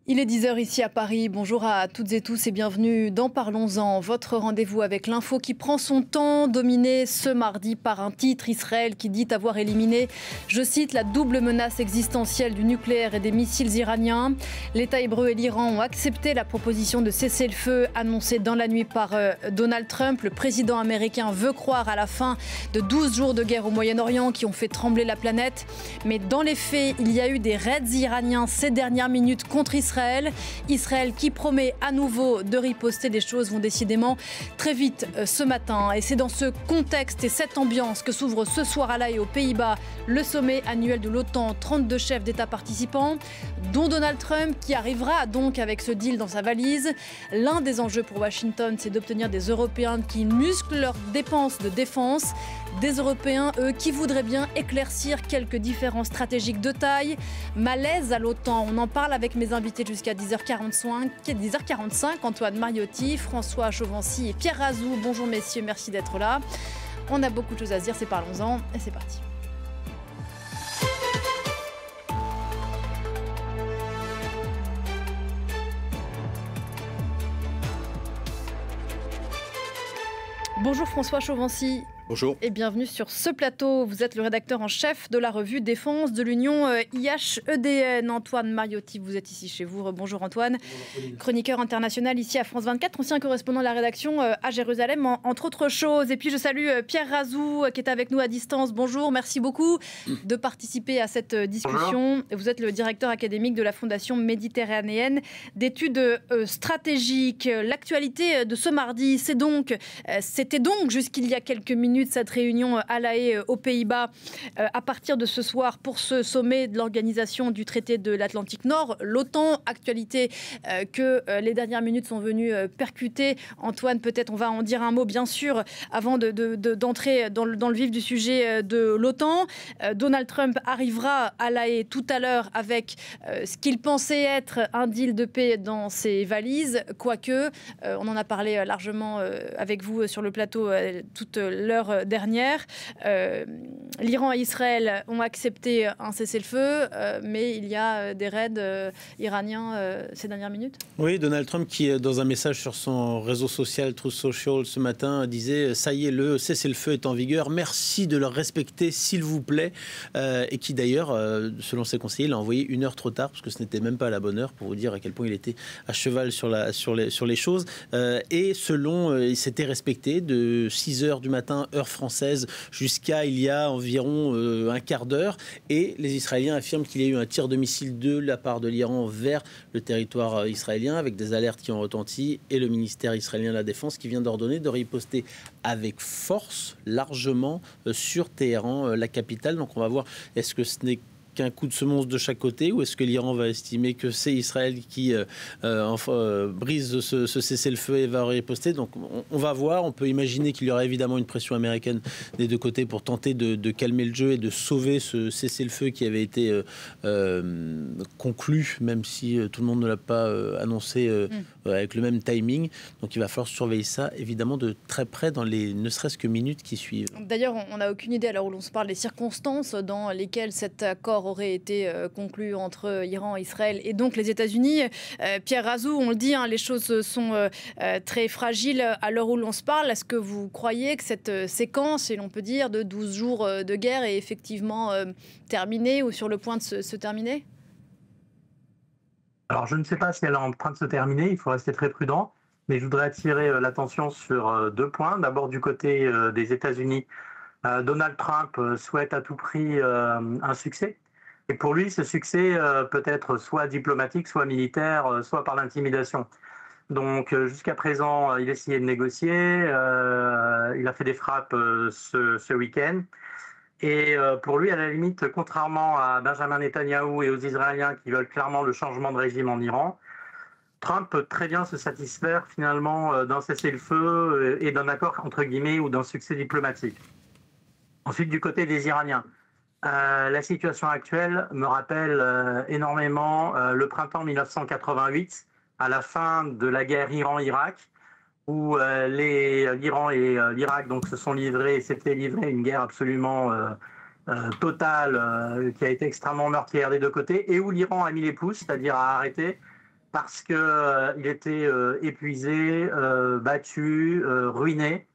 Il est 10 heures ici à Paris. Bonjour à toutes et tous et bienvenue dans Parlons-en, votre rendez-vous avec l'info qui prend son temps, dominé ce mardi par un titre, Israël qui dit avoir éliminé, je cite, la double menace existentielle du nucléaire et des missiles iraniens. L'État hébreu et l'Iran ont accepté la proposition de cessez-le-feu annoncée dans la nuit par Donald Trump. Le président américain veut croire à la fin de 12 jours de guerre au Moyen-Orient qui ont fait trembler la planète. Mais dans les faits, il y a eu des raids iraniens ces dernières minutes contre Israël. Israël qui promet à nouveau de riposter. Les choses vont décidément très vite ce matin. Et c'est dans ce contexte et cette ambiance que s'ouvre ce soir à La Haye aux Pays-Bas le sommet annuel de l'OTAN. 32 chefs d'État participants, dont Donald Trump qui arrivera donc avec ce deal dans sa valise. L'un des enjeux pour Washington, c'est d'obtenir des Européens qui musclent leurs dépenses de défense. Des Européens, eux, qui voudraient bien éclaircir quelques différences stratégiques de taille. Malaise à l'OTAN, on en parle avec mes invités jusqu'à 10h45. Antoine Mariotti, François Chauvency et Pierre Razou. Bonjour messieurs, merci d'être là. On a beaucoup de choses à se dire, c'est Parlons-en et c'est parti. Bonjour François Chauvency. Bonjour. Et bienvenue sur ce plateau. Vous êtes le rédacteur en chef de la revue Défense de l'Union IHEDN. Antoine Mariotti, vous êtes ici chez vous. Bonjour Antoine. Bonjour, chroniqueur international ici à France 24, ancien correspondant de la rédaction à Jérusalem, entre autres choses. Et puis je salue Pierre Razou qui est avec nous à distance. Bonjour, merci beaucoup de participer à cette discussion. Bonjour. Vous êtes le directeur académique de la Fondation méditerranéenne d'études stratégiques. L'actualité de ce mardi, c'était donc jusqu'il y a quelques minutes cette réunion à La Haye aux Pays-Bas à partir de ce soir pour ce sommet de l'organisation du traité de l'Atlantique Nord, l'OTAN. Actualité que les dernières minutes sont venues percuter. Antoine, peut-être on va en dire un mot bien sûr avant d'entrer dans le vif du sujet de l'OTAN. Donald Trump arrivera à La Haye tout à l'heure avec ce qu'il pensait être un deal de paix dans ses valises, quoique on en a parlé largement avec vous sur le plateau toute l'heure dernière. L'Iran et Israël ont accepté un cessez-le-feu, mais il y a des raids iraniens ces dernières minutes. Oui, Donald Trump qui, dans un message sur son réseau social Truth Social ce matin, disait « Ça y est, le cessez-le-feu est en vigueur, merci de le respecter, s'il vous plaît ». Et qui d'ailleurs, selon ses conseillers, l'a envoyé 1 heure trop tard, parce que ce n'était même pas à la bonne heure, pour vous dire à quel point il était à cheval sur les choses. Et selon, il s'était respecté de 6 heures du matin, heure française, jusqu'à il y a environ un quart d'heure. Et les Israéliens affirment qu'il y a eu un tir de missile de la part de l'Iran vers le territoire israélien, avec des alertes qui ont retenti, et le ministère israélien de la Défense qui vient d'ordonner de riposter avec force, largement, sur Téhéran, la capitale. Donc on va voir, est-ce que ce n'est qu'un coup de semonce de chaque côté, ou est-ce que l'Iran va estimer que c'est Israël qui brise ce cessez-le-feu et va riposter? Donc on va voir. On peut imaginer qu'il y aura évidemment une pression américaine des deux côtés pour tenter de calmer le jeu et de sauver ce cessez-le-feu qui avait été conclu, même si tout le monde ne l'a pas annoncé avec le même timing. Donc il va falloir surveiller ça évidemment de très près dans les ne serait-ce que minutes qui suivent. D'ailleurs, on n'a aucune idée, à l'heure où l'on se parle, des circonstances dans lesquelles cet accord aurait été conclu entre Iran, Israël et donc les États-Unis. Pierre Razou, on le dit, les choses sont très fragiles à l'heure où l'on se parle. Est-ce que vous croyez que cette séquence, et l'on peut dire, de 12 jours de guerre est effectivement terminée ou sur le point de se terminer? Alors, je ne sais pas si elle est en train de se terminer, il faut rester très prudent, mais je voudrais attirer l'attention sur 2 points. D'abord, du côté des États-Unis, Donald Trump souhaite à tout prix un succès. Et pour lui, ce succès peut être soit diplomatique, soit militaire, soit par l'intimidation. Donc, jusqu'à présent, il essayait de négocier, il a fait des frappes ce week-end. Et pour lui, à la limite, contrairement à Benjamin Netanyahou et aux Israéliens qui veulent clairement le changement de régime en Iran, Trump peut très bien se satisfaire finalement d'un cessez-le-feu et d'un accord entre guillemets ou d'un succès diplomatique. Ensuite, du côté des Iraniens, la situation actuelle me rappelle énormément le printemps 1988, à la fin de la guerre Iran-Irak, où l'Iran et l'Irak s'étaient livrés une guerre absolument totale qui a été extrêmement meurtrière des deux côtés, et où l'Iran a mis les pouces, c'est-à-dire a arrêté parce qu'il était épuisé, battu, ruiné.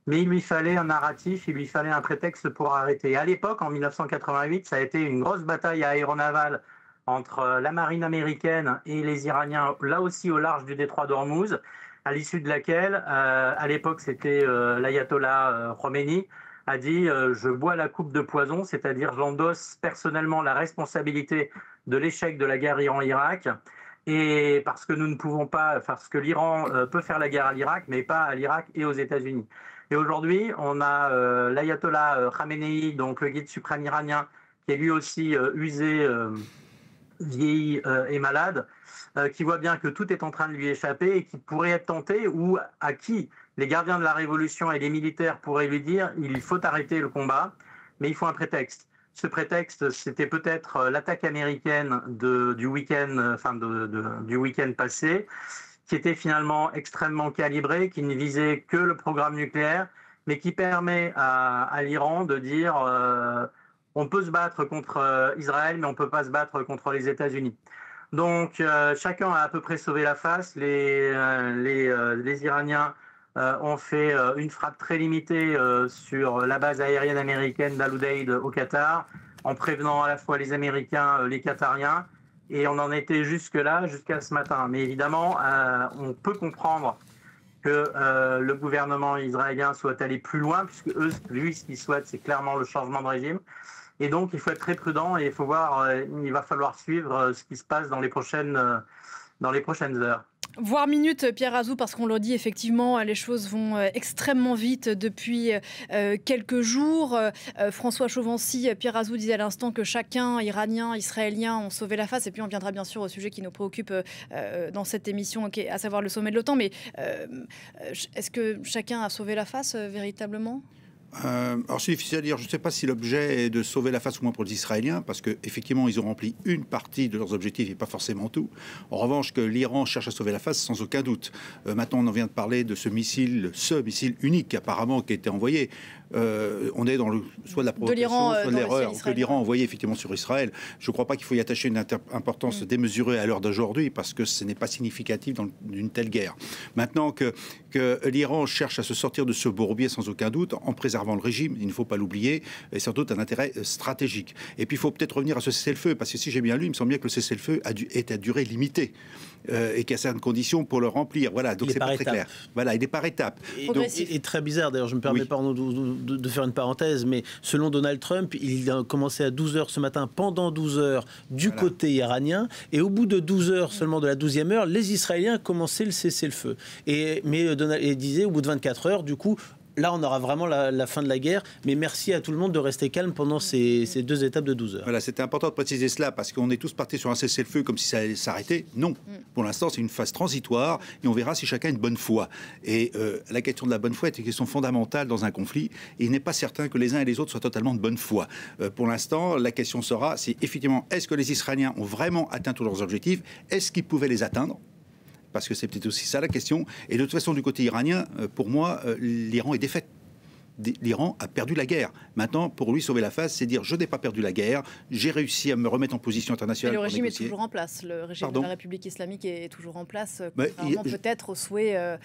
Mais il lui fallait un narratif, il lui fallait un prétexte pour arrêter. À l'époque, en 1988, ça a été une grosse bataille aéronavale entre la marine américaine et les Iraniens, là aussi au large du détroit d'Ormuz, à l'issue de laquelle, à l'époque, c'était l'ayatollah Khomeini, a dit je bois la coupe de poison, c'est-à-dire j'endosse personnellement la responsabilité de l'échec de la guerre Iran-Irak, et parce que nous ne pouvons pas, parce que l'Iran peut faire la guerre à l'Irak, mais pas à l'Irak et aux États-Unis. Et aujourd'hui, on a l'ayatollah Khamenei, donc le guide suprême iranien, qui est lui aussi usé, vieilli et malade, qui voit bien que tout est en train de lui échapper et qui pourrait être tenté, ou à qui les gardiens de la révolution et les militaires pourraient lui dire il faut arrêter le combat, mais il faut un prétexte. Ce prétexte, c'était peut-être l'attaque américaine du week-end, du week-end passé, qui était finalement extrêmement calibrée, qui ne visait que le programme nucléaire, mais qui permet à l'Iran de dire on peut se battre contre Israël, mais on ne peut pas se battre contre les États-Unis. Donc chacun a à peu près sauvé la face. Les Iraniens ont fait une frappe très limitée sur la base aérienne américaine d'Al-Udeid au Qatar, en prévenant à la fois les Américains, les Qatariens, et on en était jusque-là, jusqu'à ce matin. Mais évidemment, on peut comprendre que le gouvernement israélien soit allé plus loin, puisque lui, ce qu'il souhaite, c'est clairement le changement de régime. Et donc, il faut être très prudent et il faut voir, il va falloir suivre ce qui se passe dans les prochaines heures. Voire minutes, Pierre Azou, parce qu'on le dit, effectivement, les choses vont extrêmement vite depuis quelques jours. François Chauvency, Pierre Azou disait à l'instant que chacun, Iranien, Israélien, ont sauvé la face. Et puis on viendra bien sûr au sujet qui nous préoccupe dans cette émission, à savoir le sommet de l'OTAN. Mais est-ce que chacun a sauvé la face véritablement ? Alors c'est difficile à dire. Je ne sais pas si l'objet est de sauver la face ou moins pour les Israéliens, parce qu'effectivement ils ont rempli une partie de leurs objectifs et pas forcément tout. En revanche, que l'Iran cherche à sauver la face, sans aucun doute. Maintenant on en vient de parler de ce missile unique apparemment qui a été envoyé. On est dans soit de la provocation, soit de l'erreur que l'Iran a envoyé effectivement sur Israël. Je ne crois pas qu'il faut y attacher une importance démesurée à l'heure d'aujourd'hui, parce que ce n'est pas significatif d'une telle guerre. Maintenant que l'Iran cherche à se sortir de ce bourbier, sans aucun doute, en préservant le régime, il ne faut pas l'oublier, et sans doute un intérêt stratégique. Et puis il faut peut-être revenir à ce cessez-le-feu, parce que si j'ai bien lu, il me semble bien que le cessez-le-feu est à durée limitée. Et qu'il y a certaines conditions pour le remplir. Voilà, donc c'est pas très clair. Voilà, il est par étapes. Et très bizarre, d'ailleurs, je me permets de faire une parenthèse, mais selon Donald Trump, il a commencé à 12h ce matin, pendant 12 heures, du côté iranien, et au bout de 12 heures seulement de la 12e heure, les Israéliens commençaient le cessez-le-feu. Mais Donald disait, au bout de 24 heures, du coup, là, on aura vraiment la fin de la guerre. Mais merci à tout le monde de rester calme pendant ces 2 étapes de 12 heures. Voilà, c'était important de préciser cela, parce qu'on est tous partis sur un cessez-le-feu comme si ça allait s'arrêter. Non. Pour l'instant, c'est une phase transitoire et on verra si chacun a une bonne foi. Et la question de la bonne foi est une question fondamentale dans un conflit. Et il n'est pas certain que les uns et les autres soient totalement de bonne foi. Pour l'instant, la question sera si effectivement, est-ce que les Israéliens ont vraiment atteint tous leurs objectifs ? Est-ce qu'ils pouvaient les atteindre ? Parce que c'est peut-être aussi ça la question. Et de toute façon, du côté iranien, pour moi, l'Iran est défaite. L'Iran a perdu la guerre. Maintenant, pour lui, sauver la face, c'est dire je n'ai pas perdu la guerre, j'ai réussi à me remettre en position internationale. Mais le régime est toujours en place. Le régime de la République islamique est toujours en place, contrairement peut-être au souhait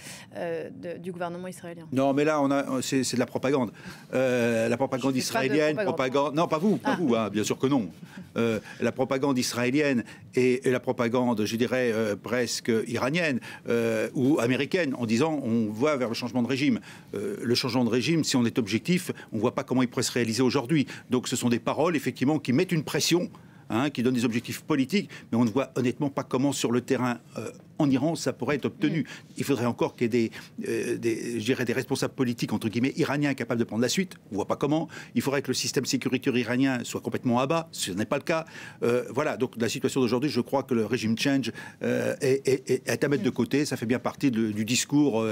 du gouvernement israélien. Non, mais là, c'est de la propagande. La propagande israélienne, non, pas vous, hein, bien sûr que non. La propagande israélienne et la propagande, je dirais, presque iranienne ou américaine, en disant on va vers le changement de régime. Le changement de régime, si on est objectif, on ne voit pas comment il pourrait se réaliser aujourd'hui. Donc ce sont des paroles, effectivement, qui mettent une pression, qui donnent des objectifs politiques, mais on ne voit honnêtement pas comment sur le terrain en Iran ça pourrait être obtenu. Il faudrait encore qu'il y ait des responsables politiques, entre guillemets, iraniens capables de prendre la suite. On ne voit pas comment. Il faudrait que le système sécuritaire iranien soit complètement à bas. Ce n'est pas le cas. Voilà, donc la situation d'aujourd'hui, je crois que le régime change est à mettre de côté. Ça fait bien partie du discours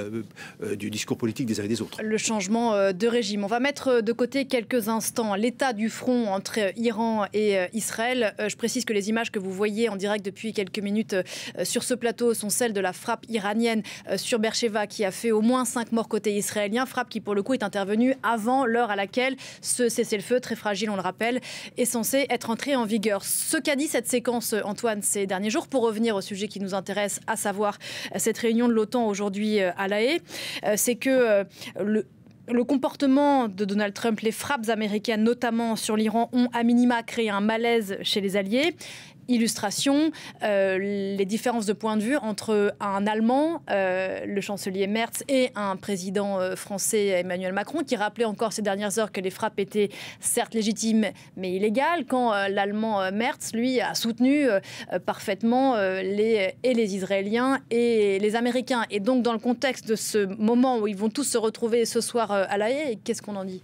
politique des uns et des autres. Le changement de régime. On va mettre de côté quelques instants l'état du front entre Iran et Israël. Je précise que les images que vous voyez en direct depuis quelques minutes sur ce plateau sont celles de la frappe iranienne sur Beersheva qui a fait au moins 5 morts côté israélien, frappe qui pour le coup est intervenue avant l'heure à laquelle ce cessez-le-feu, très fragile on le rappelle, est censé être entré en vigueur. Ce qu'a dit cette séquence, Antoine, ces derniers jours, pour revenir au sujet qui nous intéresse, à savoir cette réunion de l'OTAN aujourd'hui à La Haye, c'est que le comportement de Donald Trump, les frappes américaines, notamment sur l'Iran, ont à minima créé un malaise chez les alliés. Illustration, les différences de point de vue entre un Allemand, le chancelier Merz, et un président français, Emmanuel Macron, qui rappelait encore ces dernières heures que les frappes étaient certes légitimes mais illégales, quand l'Allemand Merz, lui, a soutenu parfaitement les Israéliens et les Américains. Et donc, dans le contexte de ce moment où ils vont tous se retrouver ce soir à La Haye, qu'est-ce qu'on en dit ?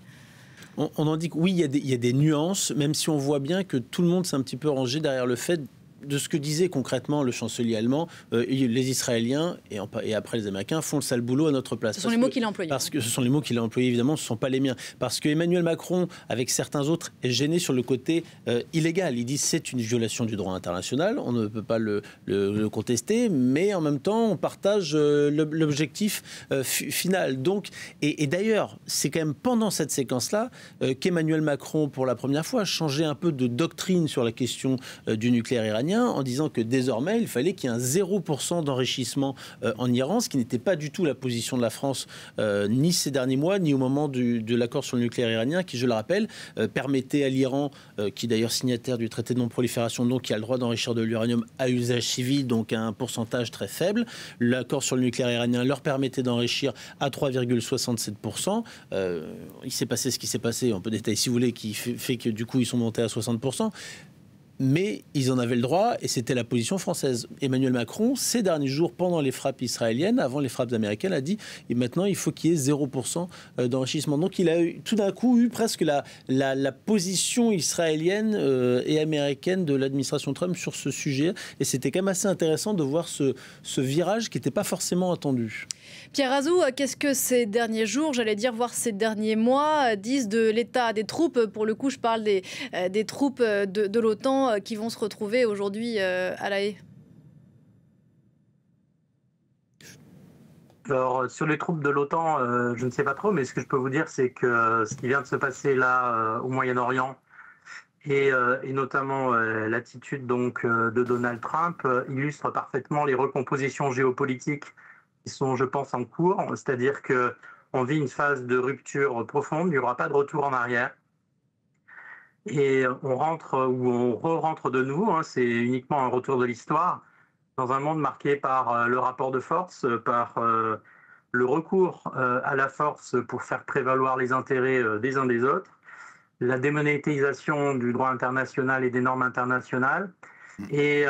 On en dit que oui, il y a des nuances, même si on voit bien que tout le monde s'est un petit peu rangé derrière le fait de ce que disait concrètement le chancelier allemand. Les Israéliens et après les Américains font le sale boulot à notre place. Ce sont les mots qu'il a employés. Parce que ce sont les mots qu'il a employés, évidemment, ce ne sont pas les miens. Parce que Emmanuel Macron, avec certains autres, est gêné sur le côté illégal. Il dit que c'est une violation du droit international, on ne peut pas le contester, mais en même temps, on partage l'objectif final. Donc, et d'ailleurs, c'est quand même pendant cette séquence-là qu'Emmanuel Macron, pour la première fois, a changé un peu de doctrine sur la question du nucléaire iranien, en disant que désormais, il fallait qu'il y ait un 0% d'enrichissement en Iran, ce qui n'était pas du tout la position de la France, ni ces derniers mois, ni au moment de l'accord sur le nucléaire iranien, qui, je le rappelle, permettait à l'Iran, qui est d'ailleurs signataire du traité de non-prolifération, donc qui a le droit d'enrichir de l'uranium à usage civil, donc à un pourcentage très faible. L'accord sur le nucléaire iranien leur permettait d'enrichir à 3,67%. Il s'est passé ce qui s'est passé, on peut détailler si vous voulez, qui fait que du coup, ils sont montés à 60%. Mais ils en avaient le droit et c'était la position française. Emmanuel Macron, ces derniers jours, pendant les frappes israéliennes, avant les frappes américaines, a dit et maintenant il faut qu'il y ait 0% d'enrichissement. Donc il a tout d'un coup eu presque la position israélienne et américaine de l'administration Trump sur ce sujet. Et c'était quand même assez intéressant de voir ce virage qui n'était pas forcément attendu. Pierre Azou, qu'est-ce que ces derniers jours, j'allais dire voire ces derniers mois, disent de l'état des troupes? Pour le coup, je parle des troupes de l'OTAN qui vont se retrouver aujourd'hui à La Haye. Alors, sur les troupes de l'OTAN, je ne sais pas trop, mais ce que je peux vous dire, c'est que ce qui vient de se passer là au Moyen-Orient, et notamment l'attitude donc de Donald Trump, illustre parfaitement les recompositions géopolitiques qui sont, je pense, en cours. C'est-à-dire qu'on vit une phase de rupture profonde, il n'y aura pas de retour en arrière. Et on rentre ou on re-rentre de nouveau, c'est uniquement un retour de l'histoire, dans un monde marqué par le rapport de force, par le recours à la force pour faire prévaloir les intérêts des uns des autres, la démonétisation du droit international et des normes internationales, et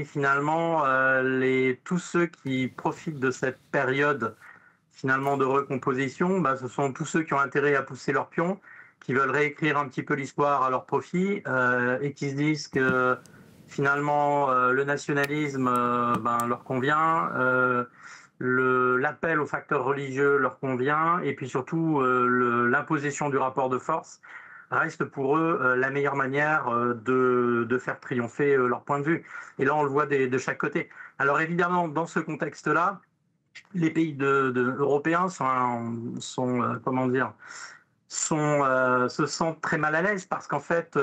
finalement tous ceux qui profitent de cette période finalement de recomposition, ce sont tous ceux qui ont intérêt à pousser leurs pions, qui veulent réécrire un petit peu l'histoire à leur profit et qui se disent que finalement le nationalisme leur convient, l'appel aux facteurs religieux leur convient et puis surtout l'imposition du rapport de force reste pour eux la meilleure manière de faire triompher leur point de vue. Et là, on le voit de chaque côté. Alors évidemment, dans ce contexte-là, les pays européens se sentent très mal à l'aise parce qu'en fait,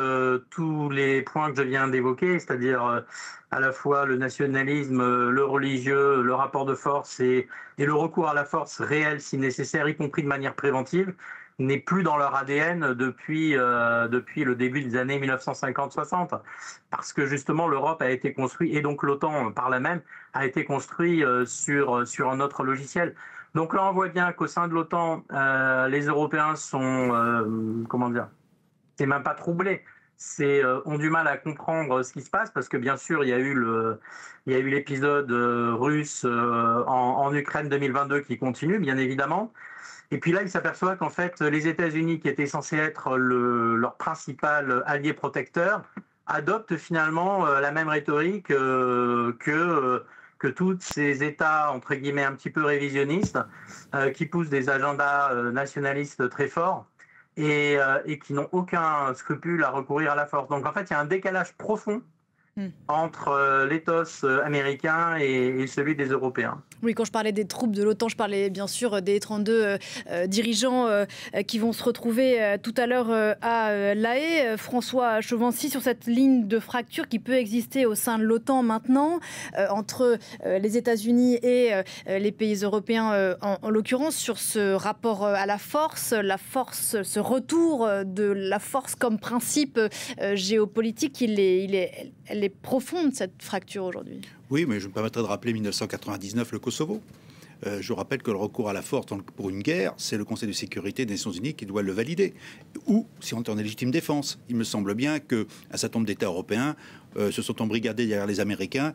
tous les points que je viens d'évoquer, c'est-à-dire à la fois le nationalisme, le religieux, le rapport de force et le recours à la force réelle si nécessaire, y compris de manière préventive, n'est plus dans leur ADN depuis le début des années 1950-60. Parce que justement, l'Europe a été construite, et donc l'OTAN par là même, a été construit sur un autre logiciel. Donc là, on voit bien qu'au sein de l'OTAN, les Européens sont, c'est même pas troublés, ont du mal à comprendre ce qui se passe parce que bien sûr, il y a eu l'épisode russe en Ukraine 2022 qui continue, bien évidemment. Et puis là, ils s'aperçoivent qu'en fait, les États-Unis, qui étaient censés être leur principal allié protecteur, adoptent finalement la même rhétorique que tous ces États, entre guillemets, un petit peu révisionnistes, qui poussent des agendas nationalistes très forts et qui n'ont aucun scrupule à recourir à la force. Donc en fait, il y a un décalage profond entre l'éthos américain et celui des Européens. Oui, quand je parlais des troupes de l'OTAN, je parlais bien sûr des 32 dirigeants qui vont se retrouver tout à l'heure à La Haye. François Chauvency, sur cette ligne de fracture qui peut exister au sein de l'OTAN maintenant, entre les États-Unis et les pays européens, en l'occurrence, sur ce rapport à la force, ce retour de la force comme principe géopolitique, elle est profonde, cette fracture aujourd'hui. Oui, mais je me permettrai de rappeler 1999, le Kosovo. Je rappelle que le recours à la force pour une guerre, c'est le Conseil de sécurité des Nations Unies qui doit le valider. Ou, si on est en légitime défense, il me semble bien qu'un certain nombre d'États européens se sont embrigadés derrière les Américains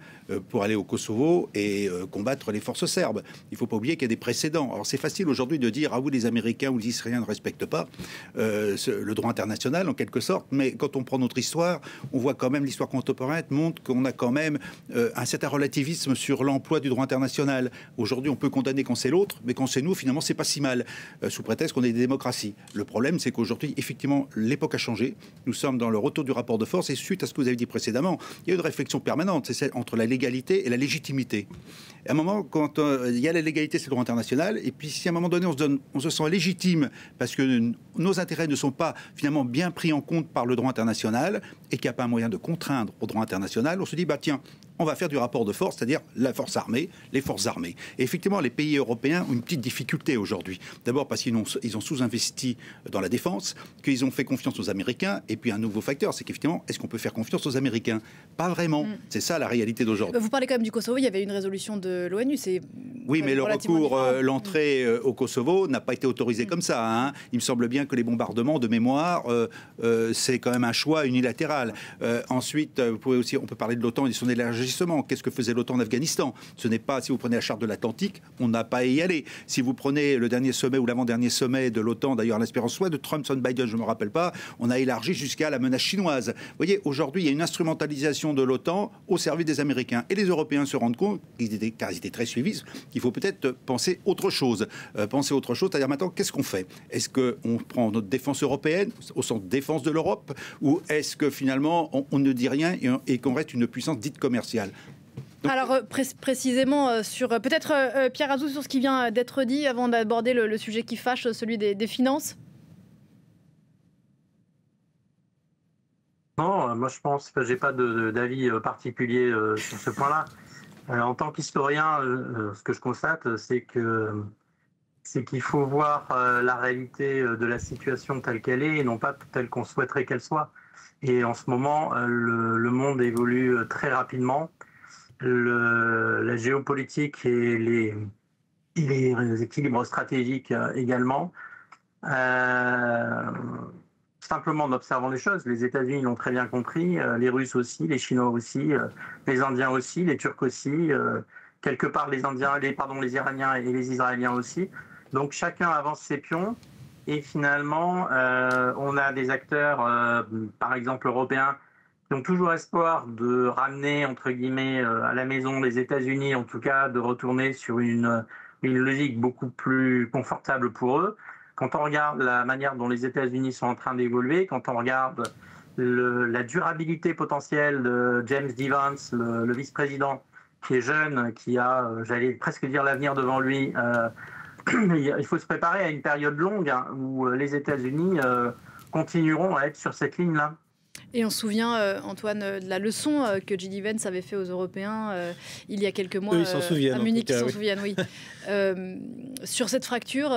pour aller au Kosovo et combattre les forces serbes. Il ne faut pas oublier qu'il y a des précédents. Alors c'est facile aujourd'hui de dire « Ah oui, les Américains ou les Israéliens ne respectent pas le droit international, en quelque sorte », mais quand on prend notre histoire, on voit quand même, l'histoire contemporaine montre qu'on a quand même un certain relativisme sur l'emploi du droit international. Aujourd'hui, on peut condamner quand c'est l'autre, mais quand c'est nous, finalement, c'est pas si mal, sous prétexte qu'on est des démocraties. Le problème, c'est qu'aujourd'hui, effectivement, l'époque a changé. Nous sommes dans le retour du rapport de force, et suite à ce que vous avez dit précédemment, il y a une réflexion permanente, c'est celle entre la légalité et la légitimité. À un moment, quand il y a la légalité, c'est le droit international, et puis si à un moment donné, on se sent légitime parce que nos intérêts ne sont pas finalement bien pris en compte par le droit international, et qu'il n'y a pas un moyen de contraindre au droit international, on se dit, bah tiens, on va faire du rapport de force, c'est-à-dire la force armée, les forces armées. Et effectivement, les pays européens ont une petite difficulté aujourd'hui. D'abord parce qu'ils ont sous-investi dans la défense, qu'ils ont fait confiance aux Américains, et puis un nouveau facteur, c'est qu'effectivement, est-ce qu'on peut faire confiance aux Américains? Pas vraiment. C'est ça la réalité d'aujourd'hui. Vous parlez quand même du Kosovo, il y avait une résolution de l'ONU, c'est... Oui, mais le recours, l'entrée au Kosovo n'a pas été autorisée comme ça. Hein. Il me semble bien que les bombardements, de mémoire, c'est quand même un choix unilatéral. Ensuite, on peut parler de l'OTAN et de son élargissement. Qu'est-ce que faisait l'OTAN en Afghanistan? Ce n'est pas, si vous prenez la charte de l'Atlantique, on n'a pas à y aller. Si vous prenez le dernier sommet ou l'avant-dernier sommet de l'OTAN, d'ailleurs à l'espérance soit de Trump, soit de Biden, je ne me rappelle pas, on a élargi jusqu'à la menace chinoise. Vous voyez, aujourd'hui, il y a une instrumentalisation de l'OTAN au service des Américains. Et les Européens se rendent compte, car ils étaient très suivis, qu'il faut peut-être penser autre chose. C'est-à-dire maintenant, qu'est-ce qu'on fait? Est-ce qu'on prend notre défense européenne au sens de défense de l'Europe, ou est-ce que finalement, on ne dit rien et qu'on reste une puissance dite commerciale? Donc, alors précisément sur peut-être Pierre Azou, sur ce qui vient d'être dit avant d'aborder le sujet qui fâche, celui des finances. Non, moi je pense que j'ai pas d'avis particulier sur ce point-là. En tant qu'historien, ce que je constate, c'est qu'il faut voir la réalité de la situation telle qu'elle est et non pas telle qu'on souhaiterait qu'elle soit. Et en ce moment, le monde évolue très rapidement. La géopolitique et les équilibres stratégiques également. Simplement en observant les choses, les États-Unis l'ont très bien compris, les Russes aussi, les Chinois aussi, les Indiens aussi, les Turcs aussi, quelque part les Iraniens et les Israéliens aussi. Donc chacun avance ses pions et finalement on a des acteurs, par exemple européens, qui ont toujours espoir de ramener, entre guillemets, à la maison les États-Unis, en tout cas de retourner sur une logique beaucoup plus confortable pour eux. Quand on regarde la manière dont les États-Unis sont en train d'évoluer, quand on regarde la durabilité potentielle de James Evans, le vice-président, qui est jeune, qui a, j'allais presque dire, l'avenir devant lui, il faut se préparer à une période longue où les États-Unis continueront à être sur cette ligne-là. Et on se souvient, Antoine, de la leçon que J.D. Vance avait fait aux Européens il y a quelques mois à Munich. Ils s'en souviennent, oui. Sur cette fracture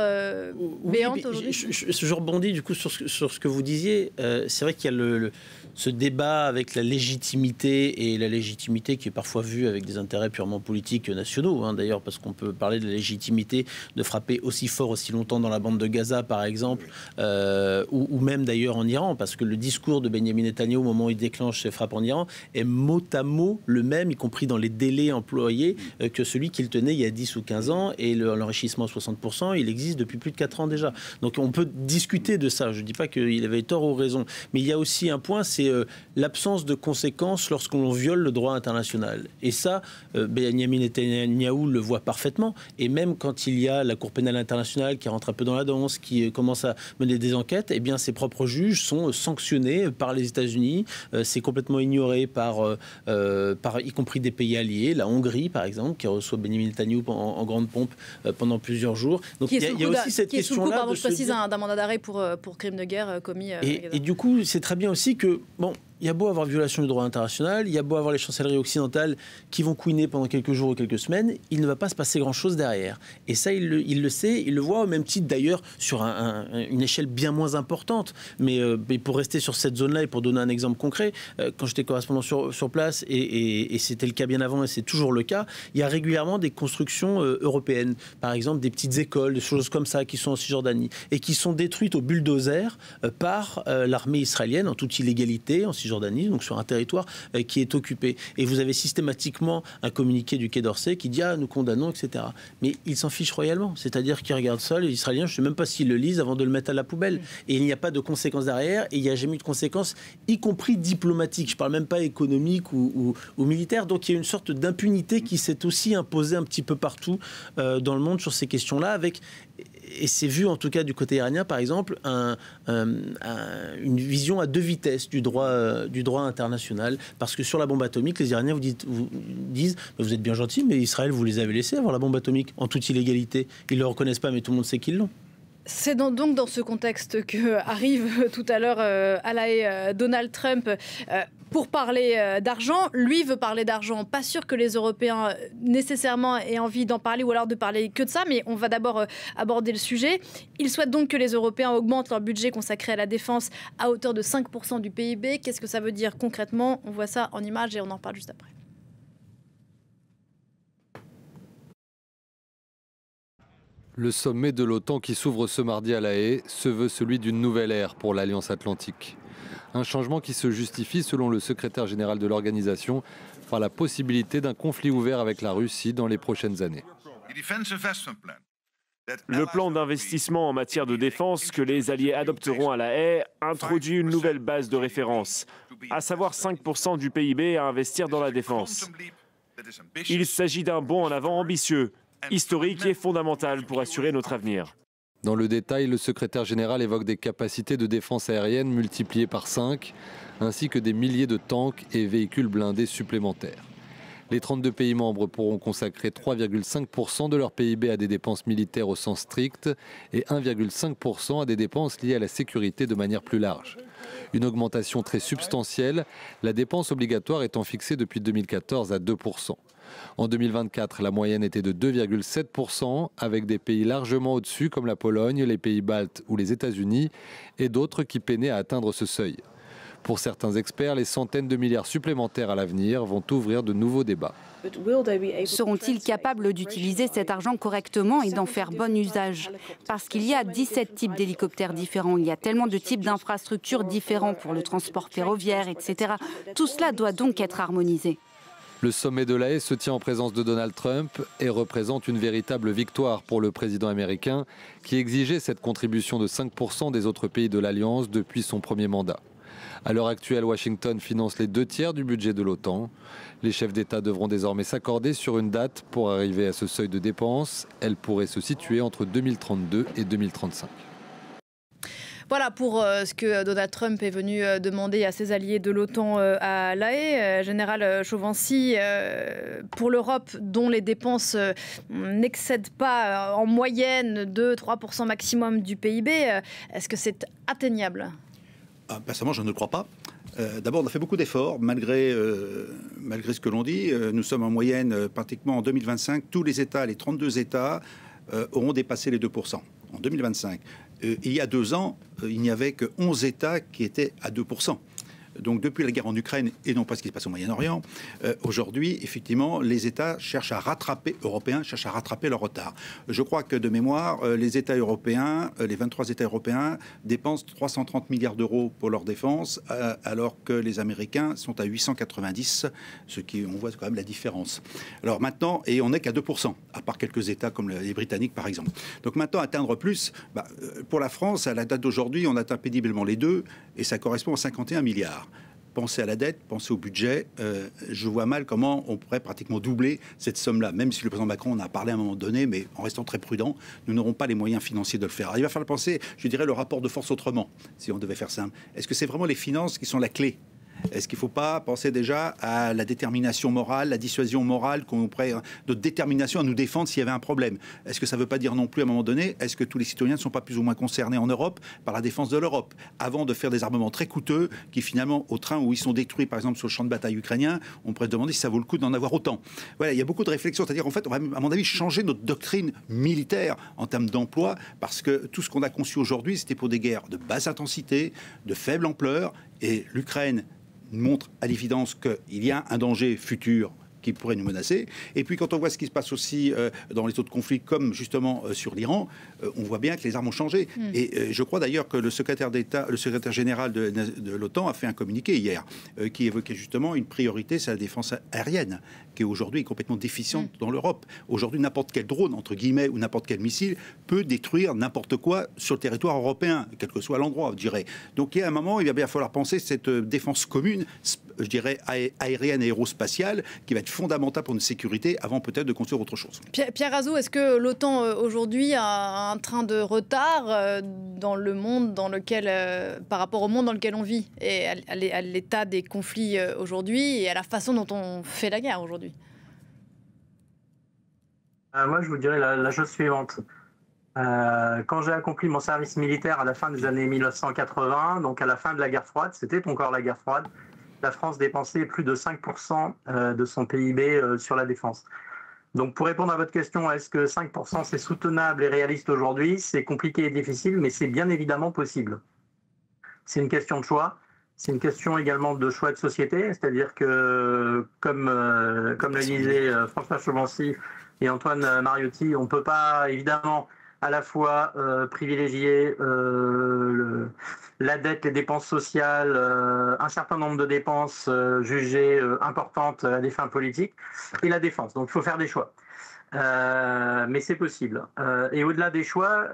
béante aujourd'hui. Je rebondis du coup sur ce que vous disiez. C'est vrai qu'il y a ce débat avec la légitimité, et la légitimité qui est parfois vue avec des intérêts purement politiques nationaux, hein, d'ailleurs, parce qu'on peut parler de la légitimité de frapper aussi fort, aussi longtemps dans la bande de Gaza, par exemple, ou même d'ailleurs en Iran, parce que le discours de Benjamin Netanyahu au moment où il déclenche ses frappes en Iran est mot à mot le même, y compris dans les délais employés, que celui qu'il tenait il y a 10 ou 15 ans, et l'enrichissement à 60%, il existe depuis plus de 4 ans déjà. Donc on peut discuter de ça, je ne dis pas qu'il avait tort ou raison, mais il y a aussi un point, c'est c'est l'absence de conséquences lorsqu'on viole le droit international. Et ça, Benyamin Netanyahou le voit parfaitement. Et même quand il y a la Cour pénale internationale qui rentre un peu dans la danse, qui commence à mener des enquêtes, eh bien, ses propres juges sont sanctionnés par les États-Unis. C'est complètement ignoré par y compris des pays alliés, la Hongrie, par exemple, qui reçoit Benyamin Netanyahou en grande pompe pendant plusieurs jours. Donc, il y a aussi cette question-là. Je précise, d'un mandat d'arrêt pour crime de guerre commis. Et du coup, c'est très bien aussi que, bon, il y a beau avoir violation du droit international, il y a beau avoir les chancelleries occidentales qui vont couiner pendant quelques jours ou quelques semaines, il ne va pas se passer grand-chose derrière. Et ça, il le sait, il le voit au même titre d'ailleurs sur une échelle bien moins importante. Mais pour rester sur cette zone-là et pour donner un exemple concret, quand j'étais correspondant sur place, et c'était le cas bien avant et c'est toujours le cas, il y a régulièrement des constructions européennes. Par exemple, des petites écoles, des choses comme ça qui sont en Cisjordanie et qui sont détruites au bulldozer par l'armée israélienne en toute illégalité, en Cisjordanie, donc sur un territoire qui est occupé. Et vous avez systématiquement un communiqué du Quai d'Orsay qui dit « Ah, nous condamnons, etc. » Mais ils s'en fichent royalement. C'est-à-dire qu'ils regardent ça, les Israéliens, je ne sais même pas s'ils le lisent avant de le mettre à la poubelle. Et il n'y a pas de conséquences derrière, et il n'y a jamais eu de conséquences, y compris diplomatiques. Je ne parle même pas économiques ou militaires. Donc il y a une sorte d'impunité qui s'est aussi imposée un petit peu partout dans le monde sur ces questions-là, avec... Et c'est vu en tout cas du côté iranien, par exemple, une vision à deux vitesses du droit international. Parce que sur la bombe atomique, les Iraniens vous disent vous êtes bien gentils, mais Israël, vous les avez laissés avoir la bombe atomique en toute illégalité. Ils ne le reconnaissent pas, mais tout le monde sait qu'ils l'ont. C'est donc dans ce contexte que arrive tout à l'heure à La Haye Donald Trump pour parler d'argent. Lui veut parler d'argent. Pas sûr que les Européens nécessairement aient envie d'en parler ou alors de parler que de ça, mais on va d'abord aborder le sujet. Il souhaite donc que les Européens augmentent leur budget consacré à la défense à hauteur de 5% du PIB. Qu'est-ce que ça veut dire concrètement? On voit ça en images et on en reparle juste après. Le sommet de l'OTAN qui s'ouvre ce mardi à La Haye se veut celui d'une nouvelle ère pour l'Alliance Atlantique. Un changement qui se justifie, selon le secrétaire général de l'organisation, par la possibilité d'un conflit ouvert avec la Russie dans les prochaines années. Le plan d'investissement en matière de défense que les alliés adopteront à La Haye introduit une nouvelle base de référence, à savoir 5% du PIB à investir dans la défense. Il s'agit d'un bond en avant ambitieux, historique et fondamental pour assurer notre avenir. Dans le détail, le secrétaire général évoque des capacités de défense aérienne multipliées par 5, ainsi que des milliers de tanks et véhicules blindés supplémentaires. Les 32 pays membres pourront consacrer 3,5% de leur PIB à des dépenses militaires au sens strict et 1,5% à des dépenses liées à la sécurité de manière plus large. Une augmentation très substantielle, la dépense obligatoire étant fixée depuis 2014 à 2%. En 2024, la moyenne était de 2,7%, avec des pays largement au-dessus comme la Pologne, les pays baltes ou les États-Unis, et d'autres qui peinaient à atteindre ce seuil. Pour certains experts, les centaines de milliards supplémentaires à l'avenir vont ouvrir de nouveaux débats. Seront-ils capables d'utiliser cet argent correctement et d'en faire bon usage? Parce qu'il y a 17 types d'hélicoptères différents, il y a tellement de types d'infrastructures différents pour le transport ferroviaire, etc. Tout cela doit donc être harmonisé. Le sommet de La Haye se tient en présence de Donald Trump et représente une véritable victoire pour le président américain qui exigeait cette contribution de 5% des autres pays de l'Alliance depuis son premier mandat. À l'heure actuelle, Washington finance les 2/3 du budget de l'OTAN. Les chefs d'État devront désormais s'accorder sur une date pour arriver à ce seuil de dépenses. Elle pourrait se situer entre 2032 et 2035. Voilà pour ce que Donald Trump est venu demander à ses alliés de l'OTAN à La Haye. Général Chauvency, pour l'Europe, dont les dépenses n'excèdent pas en moyenne 2-3% maximum du PIB, est-ce que c'est atteignable? Personnellement, je ne le crois pas. D'abord, on a fait beaucoup d'efforts, malgré ce que l'on dit. Nous sommes en moyenne, pratiquement en 2025, tous les États, les 32 États, auront dépassé les 2% en 2025. Il y a 2 ans, il n'y avait que 11 États qui étaient à 2%. Donc depuis la guerre en Ukraine et non pas ce qui se passe au Moyen-Orient, aujourd'hui, effectivement, les États européens cherchent à rattraper leur retard. Je crois que de mémoire, les États européens, les 23 États européens dépensent 330 milliards d'euros pour leur défense, alors que les Américains sont à 890, on voit quand même la différence. Alors maintenant, et on n'est qu'à 2%, à part quelques États comme les Britanniques par exemple. Donc maintenant, atteindre plus, pour la France, à la date d'aujourd'hui, on atteint péniblement les 2, et ça correspond à 51 milliards. pensez à la dette, pensez au budget. Je vois mal comment on pourrait pratiquement doubler cette somme-là, même si le président Macron en a parlé à un moment donné, mais en restant très prudent, nous n'aurons pas les moyens financiers de le faire. Alors, il va falloir penser, je dirais, le rapport de force autrement, si on devait faire simple. Est-ce que c'est vraiment les finances qui sont la clé ? Est-ce qu'il ne faut pas penser déjà à la détermination morale, la dissuasion morale, notre détermination à nous défendre s'il y avait un problème? Est-ce que ça ne veut pas dire non plus à un moment donné, est-ce que tous les citoyens ne sont pas plus ou moins concernés en Europe par la défense de l'Europe? Avant de faire des armements très coûteux qui finalement, au train où ils sont détruits, par exemple sur le champ de bataille ukrainien, on pourrait se demander si ça vaut le coup d'en avoir autant. Voilà, il y a beaucoup de réflexions. C'est-à-dire, en fait, on va, à mon avis, changer notre doctrine militaire en termes d'emploi, parce que tout ce qu'on a conçu aujourd'hui, c'était pour des guerres de basse intensité, de faible ampleur, et l'Ukraine montre à l'évidence qu'il y a un danger futur qui pourrait nous menacer. Et puis quand on voit ce qui se passe aussi dans les autres conflits, comme justement sur l'Iran, on voit bien que les armes ont changé. Et je crois d'ailleurs que le secrétaire d'État, le secrétaire général de l'OTAN a fait un communiqué hier qui évoquait justement une priorité, c'est la défense aérienne, qui aujourd'hui est complètement déficiente dans l'Europe. Aujourd'hui, n'importe quel drone, entre guillemets, ou n'importe quel missile peut détruire n'importe quoi sur le territoire européen, quel que soit l'endroit, je dirais. Donc il y a un moment, il va bien falloir penser cette défense commune, je dirais aérienne et aérospatiale, qui va être fondamentale pour notre sécurité avant peut-être de construire autre chose. Pierre Azou, est-ce que l'OTAN aujourd'hui a un train de retard dans le monde dans lequel, par rapport au monde dans lequel on vit et à l'état des conflits aujourd'hui et à la façon dont on fait la guerre aujourd'hui? Moi, je vous dirais la chose suivante. Quand j'ai accompli mon service militaire à la fin des années 1980, donc à la fin de la guerre froide, c'était encore la guerre froide, la France dépensait plus de 5% de son PIB sur la défense. Donc pour répondre à votre question, est-ce que 5% c'est soutenable et réaliste aujourd'hui? C'est compliqué et difficile, mais c'est bien évidemment possible. C'est une question de choix. C'est une question également de choix de société, c'est-à-dire que, comme le disaient François Chauvency et Antoine Mariotti, on ne peut pas évidemment à la fois privilégier la dette, les dépenses sociales, un certain nombre de dépenses jugées importantes à des fins politiques, et la défense. Donc il faut faire des choix. Mais c'est possible. Et au-delà des choix,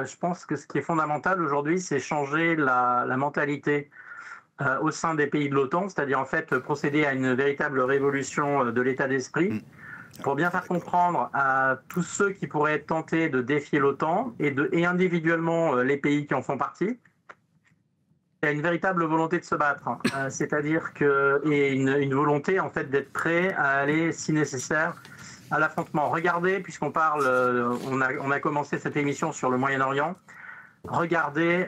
je pense que ce qui est fondamental aujourd'hui, c'est changer la mentalité au sein des pays de l'OTAN, c'est-à-dire en fait procéder à une véritable révolution de l'état d'esprit pour bien faire comprendre à tous ceux qui pourraient être tentés de défier l'OTAN et individuellement les pays qui en font partie. Il y a une véritable volonté de se battre, c'est-à-dire et une volonté en fait d'être prêt à aller, si nécessaire, à l'affrontement. Regardez, puisqu'on parle, on a commencé cette émission sur le Moyen-Orient. Regardez